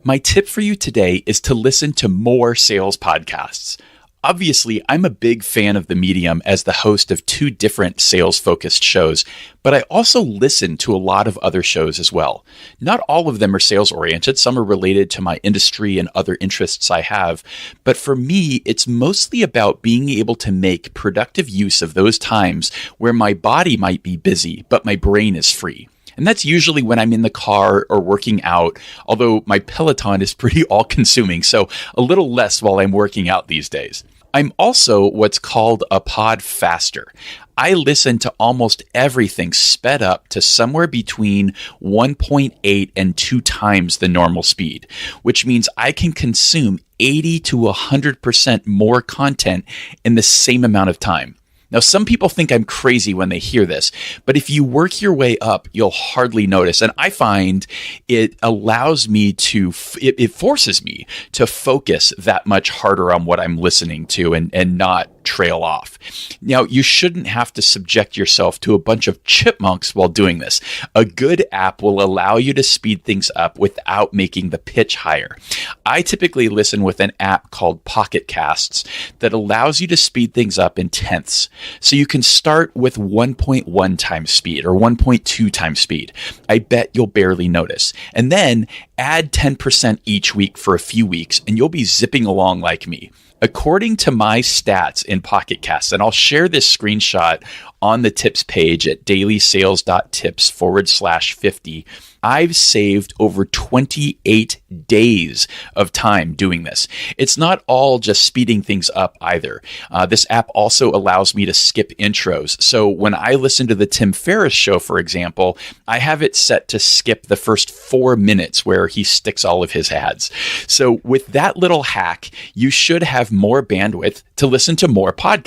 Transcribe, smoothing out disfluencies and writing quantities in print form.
My tip for you today is to listen to more sales podcasts. Obviously, I'm a big fan of the medium as the host of 2 different sales-focused shows, but I also listen to a lot of other shows as well. Not all of them are sales-oriented. Some are related to my industry and other interests I have. But for me, it's mostly about being able to make productive use of those times where my body might be busy, but my brain is free. And that's usually when I'm in the car or working out, although my Peloton is pretty all-consuming, so a little less while I'm working out these days. I'm also what's called a podfaster. I listen to almost everything sped up to somewhere between 1.8 and 2 times the normal speed, which means I can consume 80 to 100% more content in the same amount of time. Now, some people think I'm crazy when they hear this, but if you work your way up, you'll hardly notice. And I find it allows me to, it forces me to focus that much harder on what I'm listening to and not trail off. Now, you shouldn't have to subject yourself to a bunch of chipmunks while doing this. A good app will allow you to speed things up without making the pitch higher. I typically listen with an app called Pocket Casts that allows you to speed things up in tenths. So you can start with 1.1 times speed or 1.2 times speed. I bet you'll barely notice. And then add 10% each week for a few weeks, and you'll be zipping along like me. According to my stats in Pocket Casts, and I'll share this screenshot on the tips page at dailysales.tips/50, I've saved over 28 days of time doing this. It's not all just speeding things up either. This app also allows me to skip intros. So when I listen to the Tim Ferriss show, for example, I have it set to skip the first 4 minutes where he sticks all of his ads. So with that little hack, you should have more bandwidth to listen to more podcasts.